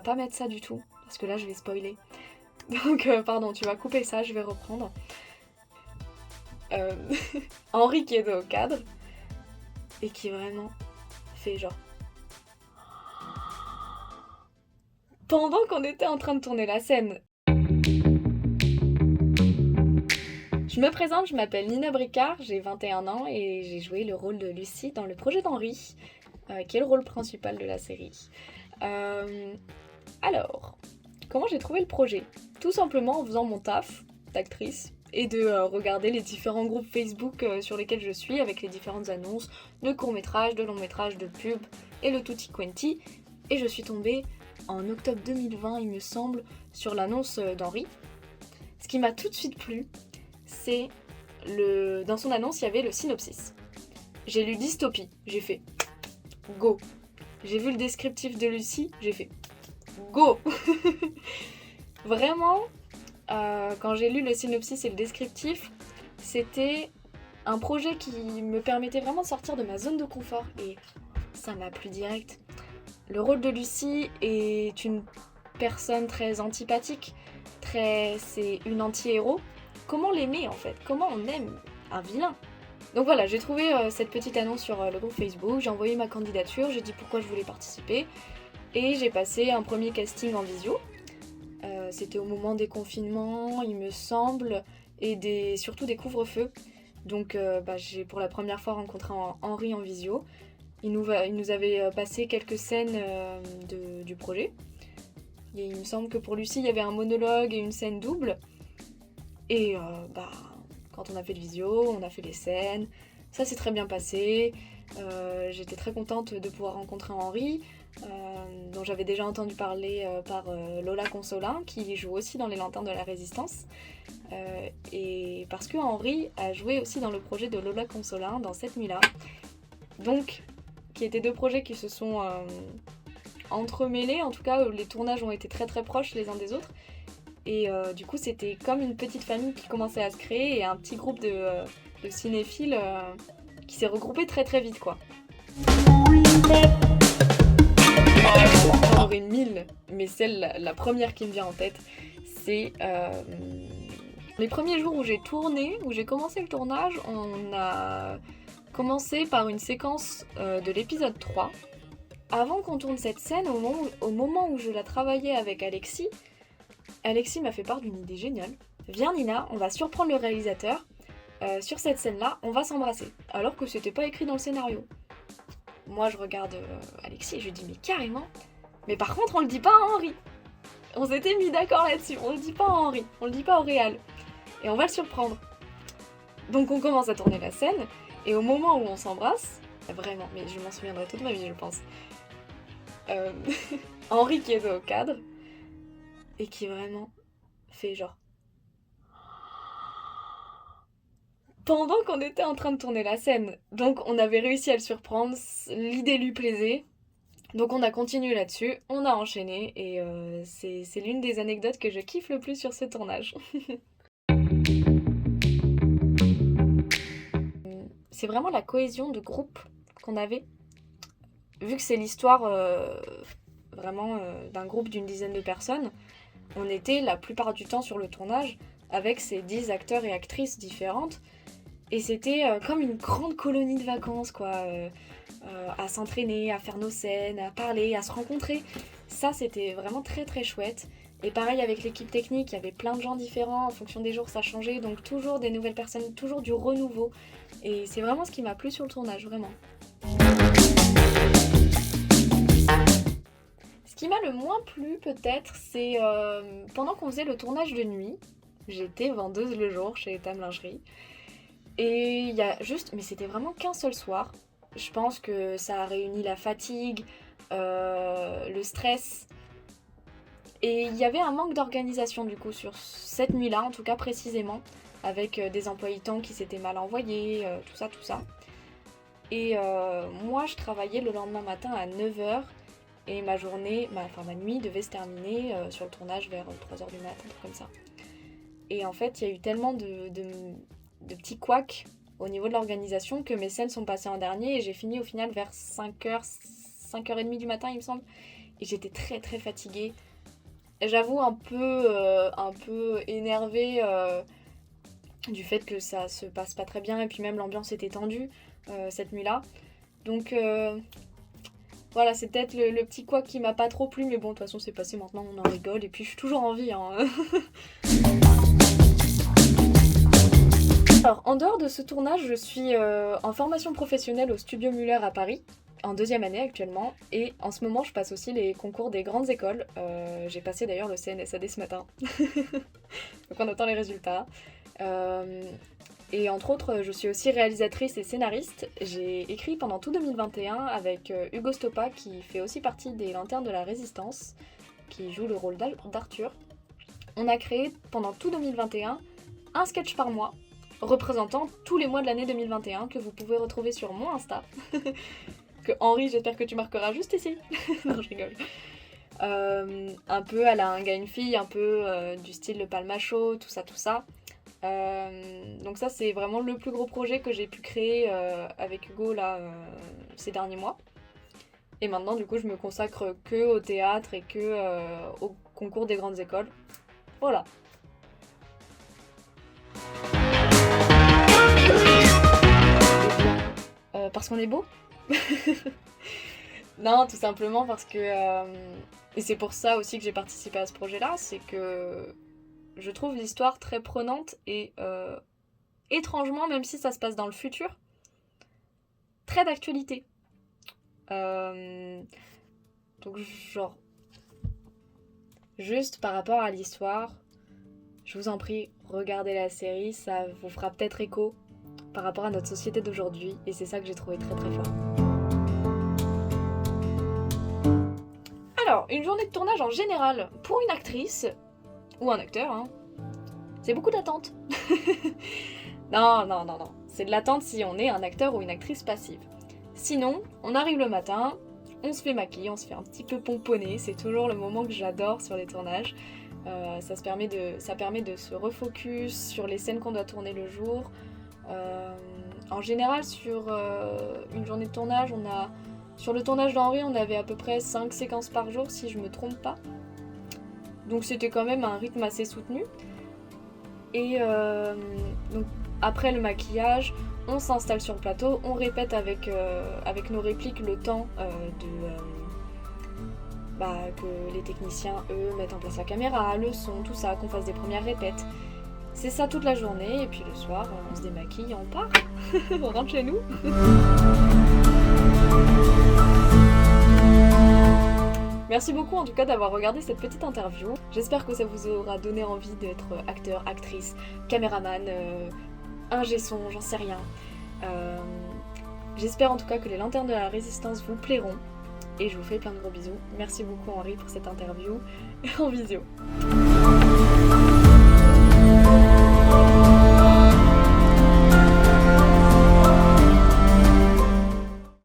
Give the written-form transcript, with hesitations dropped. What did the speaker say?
pas mettre ça du tout, parce que là je vais spoiler. Donc pardon, tu vas couper ça, je vais reprendre. Euh, Henri qui est au cadre, et qui vraiment fait genre... Pendant qu'on était en train de tourner la scène. Je me présente, je m'appelle Nina Bricard, j'ai 21 ans et j'ai joué le rôle de Lucie dans le projet d'Henri, qui est le rôle principal de la série. Alors, comment j'ai trouvé le projet? Tout simplement en faisant mon taf d'actrice et de regarder les différents groupes Facebook sur lesquels je suis avec les différentes annonces de courts-métrages, de longs-métrages, de pubs et le tutti quanti. Et je suis tombée en octobre 2020, il me semble, sur l'annonce d'Henri. Ce qui m'a tout de suite plu, c'est dans son annonce, il y avait le synopsis. J'ai lu dystopie, j'ai fait go. J'ai vu le descriptif de Lucie, j'ai fait go. Vraiment, quand j'ai lu le synopsis et le descriptif, c'était un projet qui me permettait vraiment de sortir de ma zone de confort et ça m'a plu direct. Le rôle de Lucie est une personne très antipathique, c'est une anti-héros. Comment l'aimer en fait? Comment on aime un vilain? Donc voilà, j'ai trouvé cette petite annonce sur le groupe Facebook, j'ai envoyé ma candidature, j'ai dit pourquoi je voulais participer et j'ai passé un premier casting en visio. C'était au moment des confinements, il me semble, et surtout des couvre-feux. Donc j'ai pour la première fois rencontré Henri en visio. Il nous avait passé quelques scènes du projet. Et il me semble que pour Lucie, il y avait un monologue et une scène double. Et quand on a fait le visio, on a fait les scènes. Ça s'est très bien passé. J'étais très contente de pouvoir rencontrer Henri, dont j'avais déjà entendu parler par Lola Consolin, qui joue aussi dans Les Lanternes de la Résistance. Et parce que Henri a joué aussi dans le projet de Lola Consolin, dans Cette nuit-là. Donc, qui étaient deux projets qui se sont entremêlés, en tout cas les tournages ont été très très proches les uns des autres. Et du coup, c'était comme une petite famille qui commençait à se créer et un petit groupe de cinéphiles qui s'est regroupé très très vite, quoi. J'en aurais 1000, mais la première qui me vient en tête, c'est les premiers jours où j'ai tourné, où j'ai commencé le tournage, on a commencé par une séquence de l'épisode 3. Avant qu'on tourne cette scène, au moment où je la travaillais avec Alexis m'a fait part d'une idée géniale. Viens Nina, on va surprendre le réalisateur. Sur cette scène-là, on va s'embrasser. Alors que c'était pas écrit dans le scénario. Moi, je regarde Alexis et je lui dis, mais carrément. Mais par contre, on le dit pas à Henri. On s'était mis d'accord là-dessus. On le dit pas à Henri. On le dit pas au réal. Et on va le surprendre. Donc on commence à tourner la scène. Et au moment où on s'embrasse, vraiment, mais je m'en souviendrai toute ma vie, je pense. Henri qui est au cadre. Et qui vraiment fait genre... Pendant qu'on était en train de tourner la scène. Donc on avait réussi à le surprendre, l'idée lui plaisait. Donc on a continué là-dessus, on a enchaîné et c'est l'une des anecdotes que je kiffe le plus sur ce tournage. C'est vraiment la cohésion de groupe qu'on avait. Vu que c'est l'histoire vraiment d'un groupe d'une dizaine de personnes, on était la plupart du temps sur le tournage avec ces 10 acteurs et actrices différentes. Et c'était comme une grande colonie de vacances, quoi. À s'entraîner, à faire nos scènes, à parler, à se rencontrer. Ça, c'était vraiment très très chouette. Et pareil avec l'équipe technique, il y avait plein de gens différents, en fonction des jours ça changeait, donc toujours des nouvelles personnes, toujours du renouveau. Et c'est vraiment ce qui m'a plu sur le tournage, vraiment. Ce qui m'a le moins plu peut-être, c'est pendant qu'on faisait le tournage de nuit, j'étais vendeuse le jour chez Etam Lingerie. Et il y a juste, mais c'était vraiment qu'un seul soir. Je pense que ça a réuni la fatigue, le stress. Et il y avait un manque d'organisation du coup sur cette nuit-là, en tout cas précisément, avec des emplois temps qui s'étaient mal envoyés, tout ça, tout ça. Et moi, je travaillais le lendemain matin à 9h et ma nuit devait se terminer sur le tournage vers 3h du matin, un truc comme ça. Et en fait, il y a eu tellement de petits couacs au niveau de l'organisation que mes scènes sont passées en dernier et j'ai fini au final vers 5h30 du matin, il me semble. et j'étais très très fatiguée. J'avoue un peu énervée du fait que ça se passe pas très bien et puis même l'ambiance était tendue cette nuit-là. Donc voilà, c'est peut-être le petit couac qui m'a pas trop plu, mais bon, de toute façon c'est passé maintenant, on en rigole et puis je suis toujours en vie. Hein. Alors, en dehors de ce tournage, je suis en formation professionnelle au Studio Muller à Paris, en 2e année actuellement, et en ce moment je passe aussi les concours des grandes écoles. J'ai passé d'ailleurs le CNSAD ce matin, donc on attend les résultats. Et entre autres, je suis aussi réalisatrice et scénariste. J'ai écrit pendant tout 2021 avec Hugo Stoppa, qui fait aussi partie des Lanternes de la Résistance, qui joue le rôle d'Arthur. On a créé pendant tout 2021 un sketch par mois, représentant tous les mois de l'année 2021, que vous pouvez retrouver sur mon Insta. Que Henri, j'espère que tu marqueras juste ici. Non, je rigole. Un peu à la Un gars, une fille, un peu du style le Palmacho, tout ça. Donc ça, c'est vraiment le plus gros projet que j'ai pu créer avec Hugo là, ces derniers mois. Et maintenant, du coup, je me consacre que au théâtre et que au concours des grandes écoles. Voilà. Parce qu'on est beau. Non, tout simplement parce que... et c'est pour ça aussi que j'ai participé à ce projet-là, c'est que je trouve l'histoire très prenante et étrangement, même si ça se passe dans le futur, très d'actualité. Donc genre, juste par rapport à l'histoire, je vous en prie, regardez la série, ça vous fera peut-être écho par rapport à notre société d'aujourd'hui, et c'est ça que j'ai trouvé très très fort. Alors, une journée de tournage en général, pour une actrice, ou un acteur, hein, c'est beaucoup d'attente. Non, c'est de l'attente si on est un acteur ou une actrice passive. Sinon, on arrive le matin, on se fait maquiller, on se fait un petit peu pomponner, c'est toujours le moment que j'adore sur les tournages. Ça permet de se refocus sur les scènes qu'on doit tourner le jour. En général, sur une journée de tournage, sur le tournage d'Henri, on avait à peu près 5 séquences par jour, si je me trompe pas. Donc c'était quand même un rythme assez soutenu. Et donc, après le maquillage, on s'installe sur le plateau, on répète avec nos répliques le temps que les techniciens, eux, mettent en place la caméra, le son, tout ça, qu'on fasse des premières répètes. C'est ça toute la journée, et puis le soir, on se démaquille et on part. On rentre chez nous. Merci beaucoup en tout cas d'avoir regardé cette petite interview. J'espère que ça vous aura donné envie d'être acteur, actrice, caméraman, ingé son, j'en sais rien. J'espère en tout cas que les Lanternes de la Résistance vous plairont. Et je vous fais plein de gros bisous. Merci beaucoup Henri pour cette interview en visio.